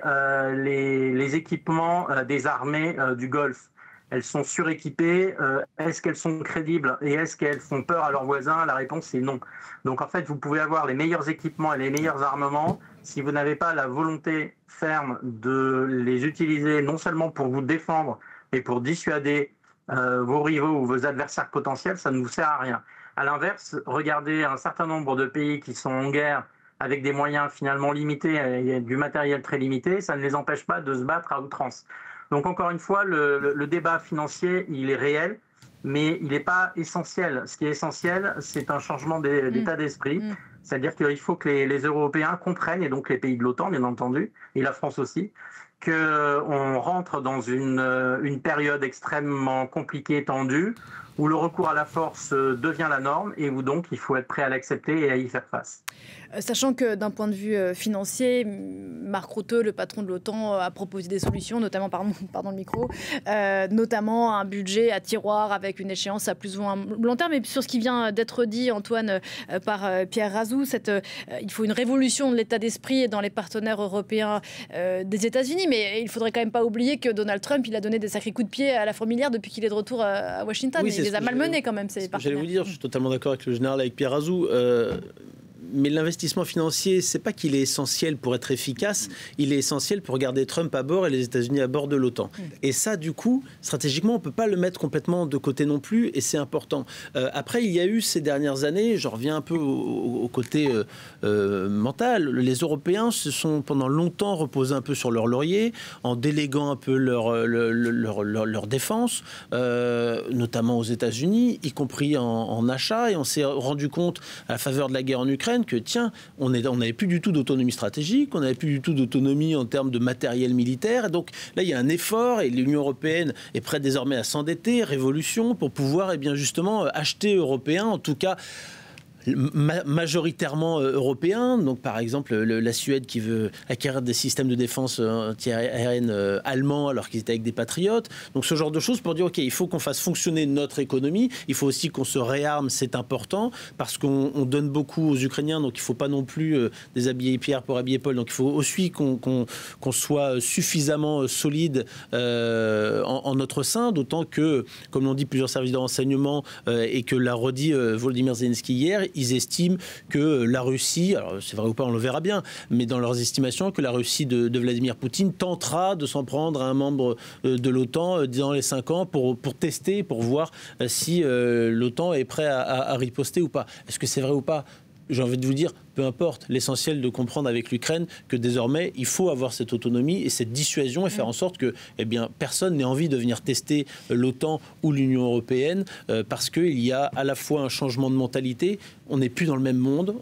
les équipements des armées du Golfe. Elles sont suréquipées. Est-ce qu'elles sont crédibles et est-ce qu'elles font peur à leurs voisins? La réponse est non. Donc en fait, vous pouvez avoir les meilleurs équipements et les meilleurs armements. Si vous n'avez pas la volonté ferme de les utiliser, non seulement pour vous défendre, mais pour dissuader vos rivaux ou vos adversaires potentiels, ça ne vous sert à rien. À l'inverse, regardez un certain nombre de pays qui sont en guerre avec des moyens finalement limités et du matériel très limité, ça ne les empêche pas de se battre à outrance. Donc encore une fois, le débat financier, il est réel, mais il n'est pas essentiel. Ce qui est essentiel, c'est un changement d'état d'esprit. C'est-à-dire qu'il faut que les Européens comprennent, et donc les pays de l'OTAN, bien entendu, et la France aussi, qu'on rentre dans une période extrêmement compliquée, tendue, où le recours à la force devient la norme et où donc il faut être prêt à l'accepter et à y faire face. Sachant que d'un point de vue financier, Mark Rutte, le patron de l'OTAN, a proposé des solutions, notamment, pardon le micro, notamment un budget à tiroir avec une échéance à plus ou moins long terme. Et sur ce qui vient d'être dit, Antoine, par Pierre Azou, il faut une révolution de l'état d'esprit dans les partenaires européens des États-Unis. Mais il ne faudrait quand même pas oublier que Donald Trump, il a donné des sacrés coups de pied à la fourmilière depuis qu'il est de retour à Washington. Oui, il les a malmenés quand même, ces partenaires. J'allais vous dire, je suis totalement d'accord avec le général, avec Pierre Azou. Mais l'investissement financier, c'est pas qu'il est essentiel pour être efficace, il est essentiel pour garder Trump à bord et les États-Unis à bord de l'OTAN. Et ça, du coup, stratégiquement, on peut pas le mettre complètement de côté non plus, et c'est important. Après, il y a eu ces dernières années, je reviens un peu au côté mental, les Européens se sont pendant longtemps reposés un peu sur leur laurier, en déléguant un peu leur défense, notamment aux États-Unis, y compris en achat, et on s'est rendu compte, à la faveur de la guerre en Ukraine, comprennent que, tiens, on n'avait plus du tout d'autonomie stratégique, on n'avait plus du tout d'autonomie en termes de matériel militaire. Et donc là, il y a un effort et l'Union européenne est prête désormais à s'endetter, révolution, pour pouvoir justement acheter européen, en tout cas majoritairement européens. Donc par exemple la Suède qui veut acquérir des systèmes de défense anti-aérienne allemands alors qu'ils étaient avec des patriotes. Donc ce genre de choses pour dire ok, il faut qu'on fasse fonctionner notre économie, il faut aussi qu'on se réarme, c'est important parce qu'on donne beaucoup aux Ukrainiens, donc il ne faut pas non plus déshabiller Pierre pour habiller Paul, donc il faut aussi qu'on soit suffisamment solide en notre sein, d'autant que, comme l'ont dit plusieurs services de renseignement et que l'a redit Volodymyr Zelensky hier, ils estiment que la Russie, alors c'est vrai ou pas, on le verra bien, mais dans leurs estimations, que la Russie de Vladimir Poutine tentera de s'en prendre à un membre de l'OTAN dans les 5 ans pour tester, pour voir si l'OTAN est prêt à riposter ou pas. Est-ce que c'est vrai ou pas ? J'ai envie de vous dire, peu importe, l'essentiel de comprendre avec l'Ukraine que désormais, il faut avoir cette autonomie et cette dissuasion et faire en sorte que personne n'ait envie de venir tester l'OTAN ou l'Union européenne parce qu'il y a à la fois un changement de mentalité, on n'est plus dans le même monde,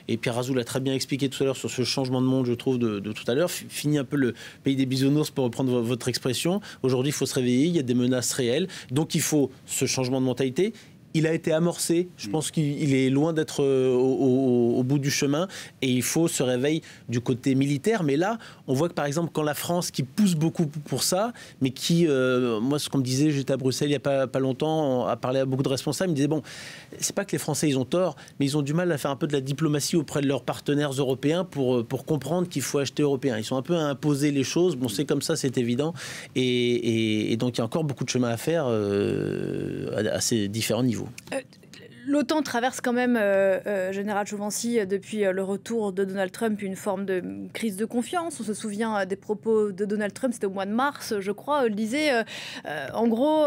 et Pierre Azou l'a très bien expliqué tout à l'heure sur ce changement de monde, je trouve, de tout à l'heure, fini un peu le pays des bisounours pour reprendre votre expression. Aujourd'hui, il faut se réveiller, il y a des menaces réelles, donc il faut ce changement de mentalité. Il a été amorcé, je pense qu'il est loin d'être au bout du chemin et il faut ce réveil du côté militaire. Mais là, on voit que par exemple, quand la France, qui pousse beaucoup pour ça, mais qui, moi ce qu'on me disait, j'étais à Bruxelles il n'y a pas longtemps, à parler à beaucoup de responsables, ils me disaient bon, c'est pas que les Français ils ont tort, mais ils ont du mal à faire un peu de la diplomatie auprès de leurs partenaires européens pour comprendre qu'il faut acheter européen. Ils sont un peu à imposer les choses, bon c'est comme ça, c'est évident. Et donc il y a encore beaucoup de chemin à faire à ces différents niveaux. L'OTAN traverse quand même, Général Chauvency, depuis le retour de Donald Trump, une forme de crise de confiance. On se souvient des propos de Donald Trump, c'était au mois de mars, je crois. Il disait, en gros,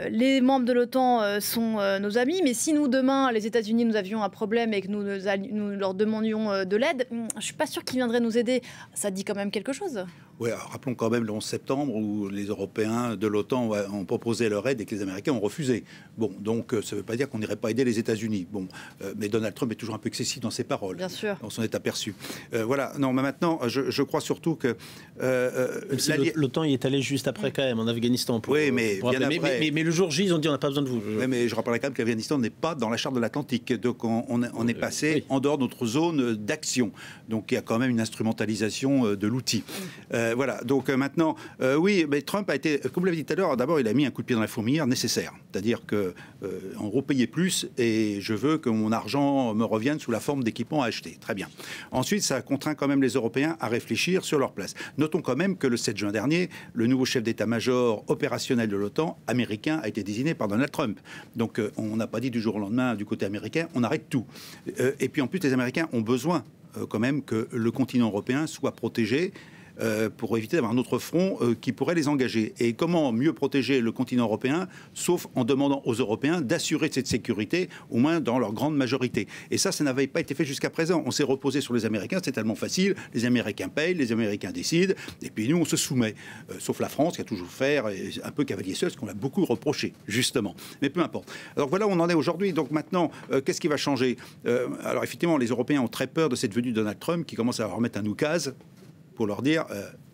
les membres de l'OTAN sont nos amis, mais si nous, demain, les États-Unis, nous avions un problème et que nous leur demandions de l'aide, je ne suis pas sûr qu'ils viendraient nous aider. Ça dit quand même quelque chose. Oui, alors rappelons quand même le 11 septembre où les Européens de l'OTAN ont proposé leur aide et que les Américains ont refusé. Bon, donc ça ne veut pas dire qu'on n'irait pas aider les États-Unis. Bon, mais Donald Trump est toujours un peu excessif dans ses paroles. Bien sûr. On s'en est aperçu. Voilà. Non, mais maintenant, je crois surtout que l'OTAN y est allé juste après quand même en Afghanistan. Oui, mais bien après. Mais le jour J, ils ont dit on n'a pas besoin de vous. Oui, mais je rappellerai quand même que l'Afghanistan n'est pas dans la charte de l'Atlantique, donc on est passé en dehors de notre zone d'action. Donc il y a quand même une instrumentalisation de l'outil. Voilà. Donc maintenant, oui, mais Trump a été, comme vous l'avez dit tout à l'heure, d'abord il a mis un coup de pied dans la fourmilière nécessaire, c'est-à-dire que en gros payer plus et je veux que mon argent me revienne sous la forme d'équipements à acheter. Très bien. Ensuite, ça a contraint quand même les Européens à réfléchir sur leur place. Notons quand même que le 7 juin dernier, le nouveau chef d'état-major opérationnel de l'OTAN américain a été désigné par Donald Trump. Donc on n'a pas dit du jour au lendemain du côté américain, on arrête tout. Et puis en plus, les Américains ont besoin quand même que le continent européen soit protégé pour éviter d'avoir un autre front qui pourrait les engager. Et comment mieux protéger le continent européen, sauf en demandant aux Européens d'assurer cette sécurité, au moins dans leur grande majorité. Et ça n'avait pas été fait jusqu'à présent. On s'est reposé sur les Américains, c'est tellement facile. Les Américains payent, les Américains décident, et puis nous, on se soumet. Sauf la France, qui a toujours fait un peu cavalier seul, ce qu'on a beaucoup reproché, justement. Mais peu importe. Alors voilà où on en est aujourd'hui. Donc maintenant, qu'est-ce qui va changer ? Alors effectivement, les Européens ont très peur de cette venue de Donald Trump, qui commence à leur remettre un oukase, pour leur dire,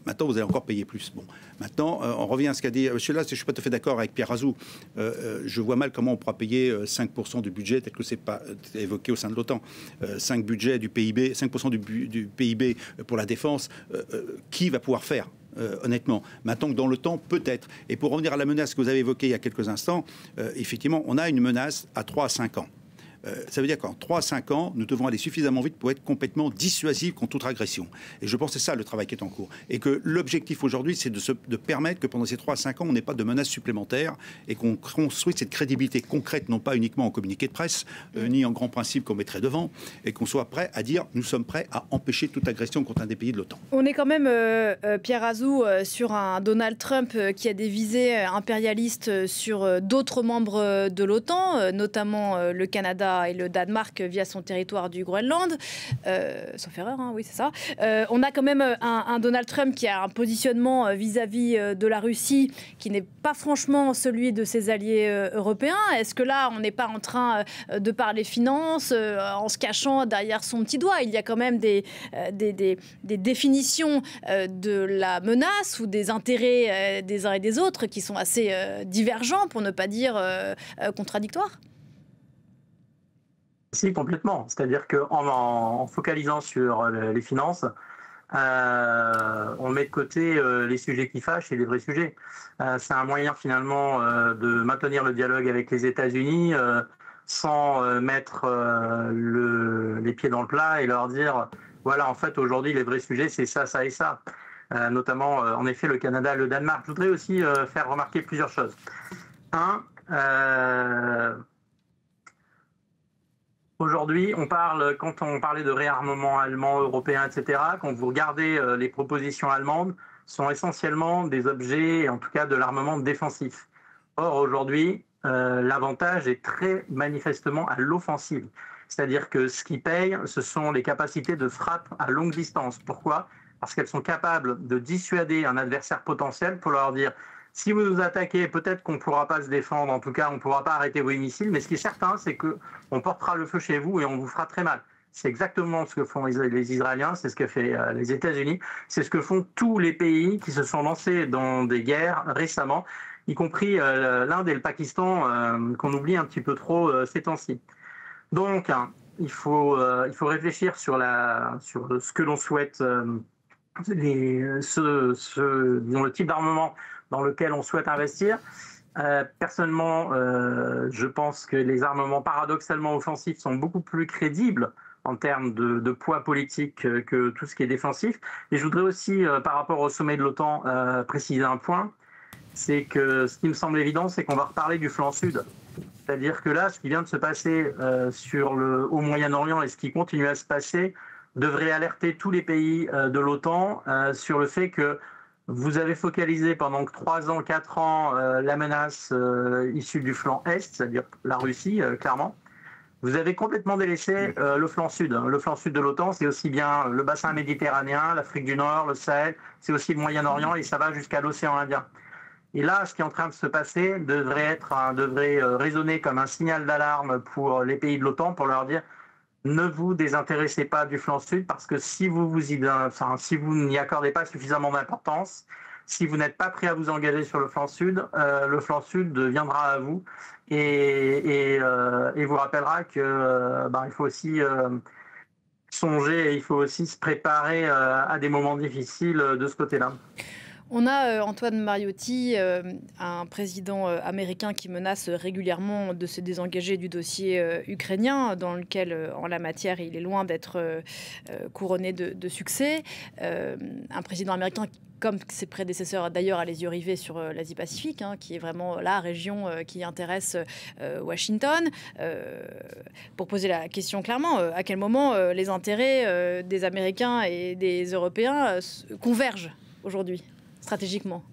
maintenant vous allez encore payer plus. Bon, maintenant, on revient à ce qu'a dit monsieur là, je ne suis pas tout à fait d'accord avec Pierre Azou. Je vois mal comment on pourra payer 5% du budget, tel que c'est pas évoqué au sein de l'OTAN. 5% du PIB, 5% du PIB pour la défense, qui va pouvoir faire honnêtement, maintenant que dans le temps, peut-être. Et pour revenir à la menace que vous avez évoquée il y a quelques instants, effectivement, on a une menace à 3 à 5 ans. Ça veut dire qu'en 3 à 5 ans, nous devons aller suffisamment vite pour être complètement dissuasifs contre toute agression. Et je pense que c'est ça le travail qui est en cours. Et que l'objectif aujourd'hui, c'est de permettre que pendant ces 3 à 5 ans, on n'ait pas de menaces supplémentaires et qu'on construise cette crédibilité concrète, non pas uniquement en communiqué de presse, ni en grands principes qu'on mettrait devant, et qu'on soit prêt à dire nous sommes prêts à empêcher toute agression contre un des pays de l'OTAN. On est quand même, Pierre Azou, sur un Donald Trump qui a des visées impérialistes sur d'autres membres de l'OTAN, notamment le Canada Canada et le Danemark via son territoire du Groenland. Sauf erreur, hein, oui, c'est ça. On a quand même un Donald Trump qui a un positionnement vis-à-vis de la Russie qui n'est pas franchement celui de ses alliés européens. Est-ce que là, on n'est pas en train de parler finances en se cachant derrière son petit doigt? Il y a quand même des définitions de la menace ou des intérêts des uns et des autres qui sont assez divergents, pour ne pas dire contradictoires. Si, complètement. C'est-à-dire qu'en focalisant sur les finances, on met de côté les sujets qui fâchent et les vrais sujets. C'est un moyen finalement de maintenir le dialogue avec les États-Unis sans mettre les pieds dans le plat et leur dire voilà, en fait, aujourd'hui, les vrais sujets, c'est ça, ça et ça. Notamment, en effet, le Canada et le Danemark. Je voudrais aussi faire remarquer plusieurs choses. Aujourd'hui, quand on parlait de réarmement allemand, européen, etc., quand vous regardez les propositions allemandes, sont essentiellement des objets, en tout cas de l'armement défensif. Or, aujourd'hui, l'avantage est très manifestement à l'offensive. C'est-à-dire que ce qui paye, ce sont les capacités de frappe à longue distance. Pourquoi ? Parce qu'elles sont capables de dissuader un adversaire potentiel pour leur dire « si vous nous attaquez, peut-être qu'on ne pourra pas se défendre, en tout cas on ne pourra pas arrêter vos missiles, mais ce qui est certain, c'est qu'on portera le feu chez vous et on vous fera très mal ». C'est exactement ce que font les Israéliens, c'est ce que fait les États-Unis, c'est ce que font tous les pays qui se sont lancés dans des guerres récemment, y compris l'Inde et le Pakistan, qu'on oublie un petit peu trop ces temps-ci. Donc, il faut réfléchir sur ce que l'on souhaite, disons, le type d'armement dans lequel on souhaite investir. Personnellement, je pense que les armements paradoxalement offensifs sont beaucoup plus crédibles en termes de poids politique que tout ce qui est défensif. Et je voudrais aussi, par rapport au sommet de l'OTAN, préciser un point, c'est que ce qui me semble évident, c'est qu'on va reparler du flanc sud. C'est-à-dire que là, ce qui vient de se passer au Moyen-Orient et ce qui continue à se passer devrait alerter tous les pays de l'OTAN sur le fait que vous avez focalisé pendant 3 ans, 4 ans la menace issue du flanc Est, c'est-à-dire la Russie, clairement. Vous avez complètement délaissé le flanc sud. Le flanc sud de l'OTAN, c'est aussi bien le bassin méditerranéen, l'Afrique du Nord, le Sahel, c'est aussi le Moyen-Orient et ça va jusqu'à l'océan Indien. Et là, ce qui est en train de se passer devrait résonner comme un signal d'alarme pour les pays de l'OTAN pour leur dire ne vous désintéressez pas du flanc sud parce que si vous n'y accordez pas suffisamment d'importance, si vous n'êtes pas prêt à vous engager sur le flanc sud viendra à vous et vous rappellera que il faut aussi songer et il faut aussi se préparer à des moments difficiles de ce côté-là. On a Antoine Mariotti, un président américain qui menace régulièrement de se désengager du dossier ukrainien, dans lequel, en la matière, il est loin d'être couronné de succès. Un président américain comme ses prédécesseurs d'ailleurs à les yeux rivés sur l'Asie-Pacifique, qui est vraiment la région qui intéresse Washington. Pour poser la question clairement, à quel moment les intérêts des Américains et des Européens convergent aujourd'hui stratégiquement?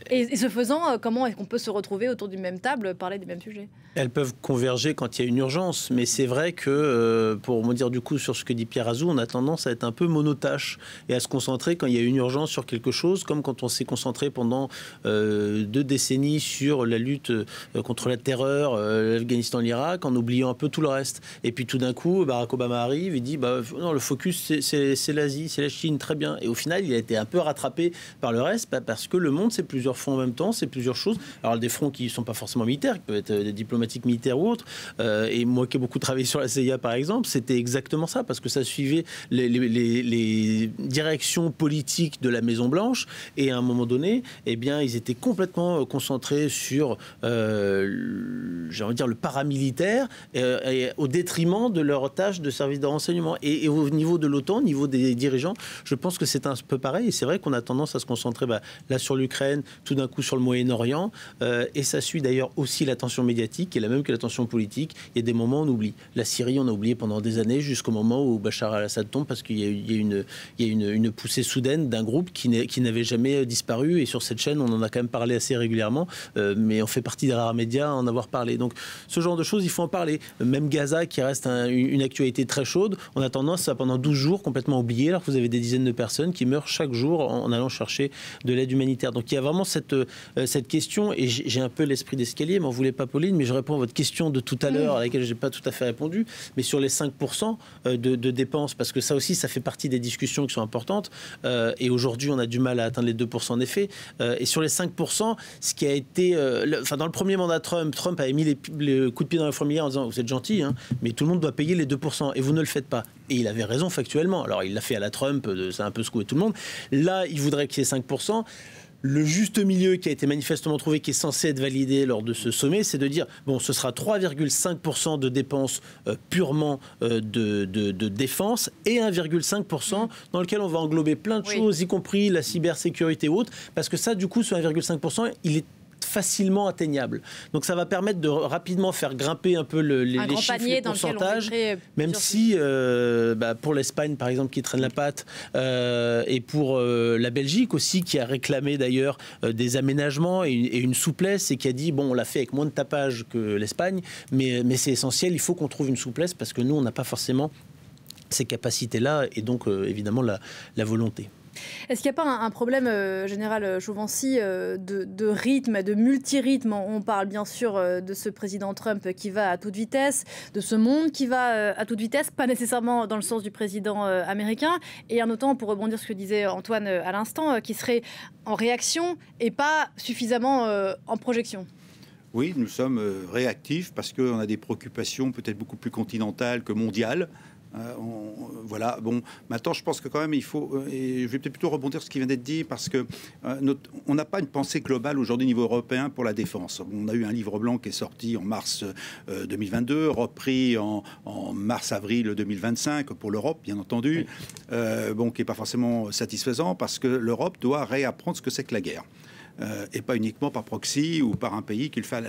Et ce faisant, comment est-ce qu'on peut se retrouver autour d'une même table, parler des mêmes sujets? Elles peuvent converger quand il y a une urgence, mais c'est vrai que, pour me dire du coup sur ce que dit Pierre Azou, on a tendance à être un peu monotache et à se concentrer quand il y a une urgence sur quelque chose, comme quand on s'est concentré pendant 2 décennies sur la lutte contre la terreur, l'Afghanistan, l'Irak, en oubliant un peu tout le reste. Et puis tout d'un coup, Barack Obama arrive et dit non, le focus c'est l'Asie, c'est la Chine, très bien. Et au final, il a été un peu rattrapé par le reste, parce que le monde, c'est plusieurs fronts en même temps, c'est plusieurs choses. Alors des fronts qui ne sont pas forcément militaires, qui peuvent être des diplomatiques militaires ou autres. Et moi qui ai beaucoup travaillé sur la CIA par exemple, c'était exactement ça, parce que ça suivait les directions politiques de la Maison Blanche. Et à un moment donné, ils étaient complètement concentrés sur, j'ai envie de dire, le paramilitaire, et au détriment de leur tâche de service de renseignement. Et au niveau de l'OTAN, au niveau des dirigeants, je pense que c'est un peu pareil. Et c'est vrai qu'on a tendance à se concentrer là sur l'Ukraine, tout d'un coup sur le Moyen-Orient, et ça suit d'ailleurs aussi l'attention médiatique, qui est la même que l'attention politique. Il y a des moments où on oublie. La Syrie, on a oublié pendant des années, jusqu'au moment où Bachar al-Assad tombe, parce qu'il y a une poussée soudaine d'un groupe qui n'avait jamais disparu, et sur cette chaîne, on en a quand même parlé assez régulièrement, mais on fait partie des rares médias à en avoir parlé. parler. Donc ce genre de choses, il faut en parler. Même Gaza, qui reste une actualité très chaude, on a tendance à, pendant 12 jours, complètement oublier, alors que vous avez des dizaines de personnes qui meurent chaque jour en allant chercher de l'aide humanitaire. Donc il y a vraiment cette question, et j'ai un peu l'esprit d'escalier, m'en voulez pas Pauline, mais je réponds à votre question de tout à l'heure, à laquelle je n'ai pas tout à fait répondu, mais sur les 5% de dépenses, parce que ça aussi, ça fait partie des discussions qui sont importantes, et aujourd'hui, on a du mal à atteindre les 2% en effet, et sur les 5%, ce qui a été... dans le premier mandat Trump avait mis les coups de pied dans la fourmilière en disant, vous êtes gentil, hein, mais tout le monde doit payer les 2%, et vous ne le faites pas. Et il avait raison factuellement. Alors, il l'a fait à la Trump, ça a un peu secoué tout le monde. Là, il voudrait qu'il y ait 5%. Le juste milieu qui a été manifestement trouvé, qui est censé être validé lors de ce sommet, c'est de dire, bon, ce sera 3,5% de dépenses purement de défense et 1,5% dans lequel on va englober plein de choses, y compris la cybersécurité ou autre, parce que ça, du coup, ce 1,5%, il est facilement atteignable. Donc ça va permettre de rapidement faire grimper un peu les chiffres, les pourcentages, même si pour l'Espagne par exemple qui traîne la patte, et pour la Belgique aussi qui a réclamé d'ailleurs des aménagements et une souplesse, et qui a dit bon, on l'a fait avec moins de tapage que l'Espagne, mais c'est essentiel, il faut qu'on trouve une souplesse parce que nous on n'a pas forcément ces capacités-là et donc évidemment la volonté. Est-ce qu'il n'y a pas un problème, général Chauvency, de rythme, de multirythme? On parle bien sûr de ce président Trump qui va à toute vitesse, de ce monde qui va à toute vitesse, pas nécessairement dans le sens du président américain, et un autant, pour rebondir sur ce que disait Antoine à l'instant, qui serait en réaction et pas suffisamment en projection. Oui, nous sommes réactifs parce qu'on a des préoccupations peut-être beaucoup plus continentales que mondiales. Voilà, bon, maintenant je pense que quand même il faut, et je vais peut-être plutôt rebondir sur ce qui vient d'être dit, parce que on n'a pas une pensée globale aujourd'hui au niveau européen pour la défense. On a eu un livre blanc qui est sorti en mars 2022, repris en mars-avril 2025 pour l'Europe, bien entendu, qui n'est pas forcément satisfaisant, parce que l'Europe doit réapprendre ce que c'est que la guerre. Et pas uniquement par proxy ou par un pays qui le fait,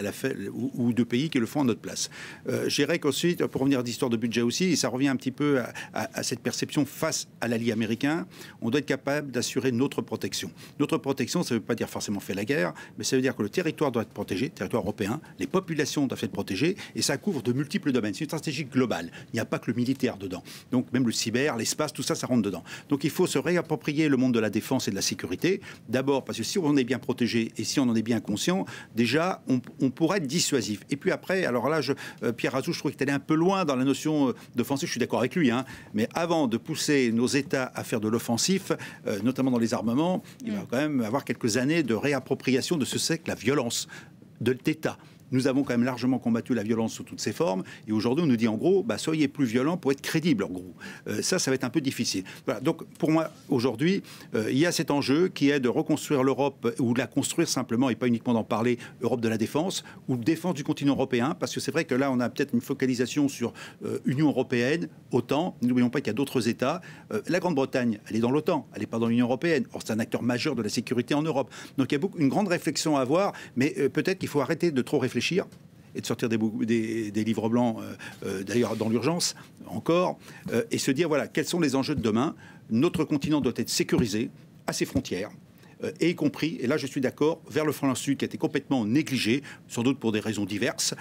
ou deux pays qui le font à notre place. Je dirais qu'ensuite, pour revenir à l'histoire de budget aussi, et ça revient un petit peu à cette perception face à l'allié américain, on doit être capable d'assurer notre protection. Notre protection, ça ne veut pas dire forcément faire la guerre, mais ça veut dire que le territoire doit être protégé, le territoire européen, les populations doivent être protégées, et ça couvre de multiples domaines. C'est une stratégie globale. Il n'y a pas que le militaire dedans. Donc même le cyber, l'espace, tout ça, ça rentre dedans. Donc il faut se réapproprier le monde de la défense et de la sécurité. D'abord, parce que si on est bien protégé, et si on en est bien conscient, déjà, on pourra être dissuasif. Et puis après, alors là, Pierre Azou, je trouve qu'il allait un peu loin dans la notion d'offensive, je suis d'accord avec lui, hein, mais avant de pousser nos États à faire de l'offensif, notamment dans les armements, il va quand même avoir quelques années de réappropriation de ce que c'est que la violence de l'État. Nous avons quand même largement combattu la violence sous toutes ses formes, et aujourd'hui on nous dit en gros, soyez plus violents pour être crédibles en gros. Ça va être un peu difficile. Voilà. Donc pour moi aujourd'hui, il y a cet enjeu qui est de reconstruire l'Europe, ou de la construire simplement, et pas uniquement d'en parler, Europe de la défense, ou défense du continent européen, parce que c'est vrai que là on a peut-être une focalisation sur Union européenne, OTAN. N'oublions pas qu'il y a d'autres États. La Grande-Bretagne, elle est dans l'OTAN, elle n'est pas dans l'Union européenne. Or c'est un acteur majeur de la sécurité en Europe. Donc il y a une grande réflexion à avoir, mais peut-être qu'il faut arrêter de trop réfléchir et de sortir des livres blancs, d'ailleurs dans l'urgence encore, et se dire, voilà, quels sont les enjeux de demain. Notre continent doit être sécurisé à ses frontières, et y compris, et là je suis d'accord, vers le flanc sud qui a été complètement négligé, sans doute pour des raisons diverses,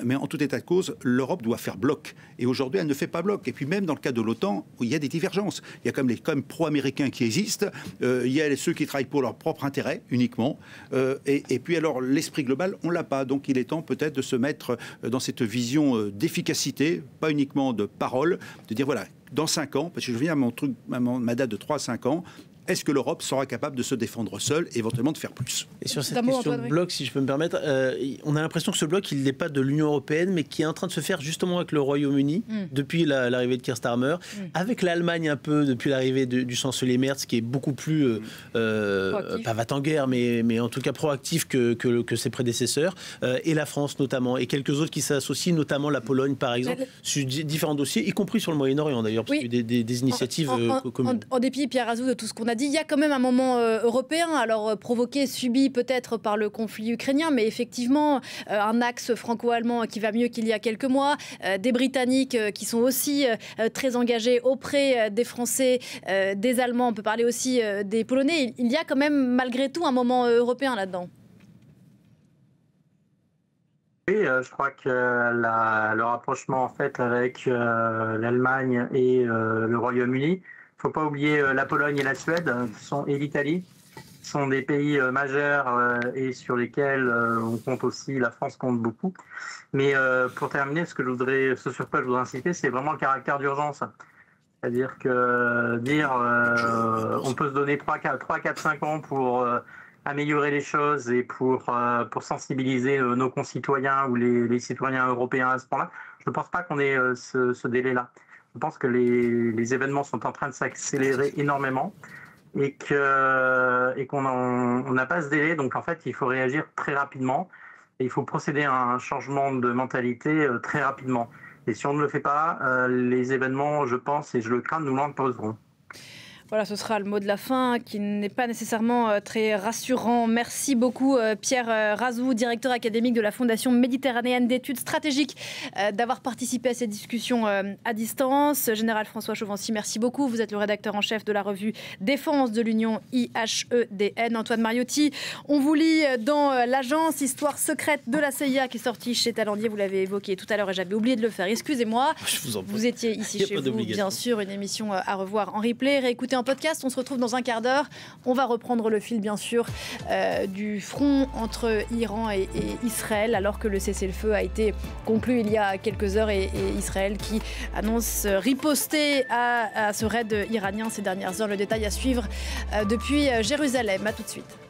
mais en tout état de cause, l'Europe doit faire bloc. Et aujourd'hui, elle ne fait pas bloc. Et puis même dans le cas de l'OTAN, où il y a des divergences. Il y a quand même pro-américains qui existent, il y a ceux qui travaillent pour leur propre intérêt uniquement, et puis alors l'esprit global, on ne l'a pas. Donc il est temps peut-être de se mettre dans cette vision d'efficacité, pas uniquement de parole, de dire voilà, dans 5 ans, parce que je viens à ma date de 3 à 5 ans, est-ce que l'Europe sera capable de se défendre seule et éventuellement de faire plus? Et sur cette question de bloc, si je peux me permettre, on a l'impression que ce bloc, il n'est pas de l'Union européenne, mais qui est en train de se faire justement avec le Royaume-Uni, depuis l'arrivée de Keir Starmer, avec l'Allemagne un peu, depuis l'arrivée du chancelier Merz, qui est beaucoup plus, pas va-t-en-guerre, mais en tout cas proactif que ses prédécesseurs, et la France notamment, et quelques autres qui s'associent, notamment la Pologne par exemple, sur différents dossiers, y compris sur le Moyen-Orient d'ailleurs, parce qu'il y a eu des initiatives communes. En dépit, Pierre Azou, de tout ce qu'on a dit, il y a quand même un moment européen, alors provoqué, subi peut-être par le conflit ukrainien, mais effectivement un axe franco-allemand qui va mieux qu'il y a quelques mois, des Britanniques qui sont aussi très engagés auprès des Français, des Allemands, on peut parler aussi des Polonais. Il y a quand même malgré tout un moment européen là-dedans. Oui, je crois que le rapprochement en fait avec l'Allemagne et le Royaume-Uni, il ne faut pas oublier la Pologne et la Suède et l'Italie, qui sont des pays majeurs et sur lesquels on compte aussi, la France compte beaucoup. Mais pour terminer, ce sur quoi je voudrais insister, c'est vraiment le caractère d'urgence. C'est-à-dire que on peut se donner 3, 4, 5 ans pour améliorer les choses et pour sensibiliser nos concitoyens ou les citoyens européens à ce point-là. Je ne pense pas qu'on ait ce délai-là. Je pense que les événements sont en train de s'accélérer énormément et qu'on n'a pas ce délai. Donc en fait, il faut réagir très rapidement et il faut procéder à un changement de mentalité très rapidement. Et si on ne le fait pas, les événements, je pense, et je le crains, nous l'imposeront. Voilà, ce sera le mot de la fin qui n'est pas nécessairement très rassurant. Merci beaucoup Pierre Razou, directeur académique de la Fondation méditerranéenne d'études stratégiques, d'avoir participé à cette discussion à distance. Général François Chauvency, merci beaucoup. Vous êtes le rédacteur en chef de la revue Défense de l'Union IHEDN. Antoine Mariotti, on vous lit dans l'agence Histoire secrète de la CIA qui est sortie chez Talandier. Vous l'avez évoqué tout à l'heure et j'avais oublié de le faire. Excusez-moi. Vous étiez ici chez vous, bien sûr. Une émission à revoir en replay. Réécoutez en podcast. On se retrouve dans un quart d'heure. On va reprendre le fil, bien sûr, du front entre Iran et Israël, alors que le cessez-le-feu a été conclu il y a quelques heures et Israël qui annonce riposter à ce raid iranien ces dernières heures. Le détail à suivre depuis Jérusalem. À tout de suite.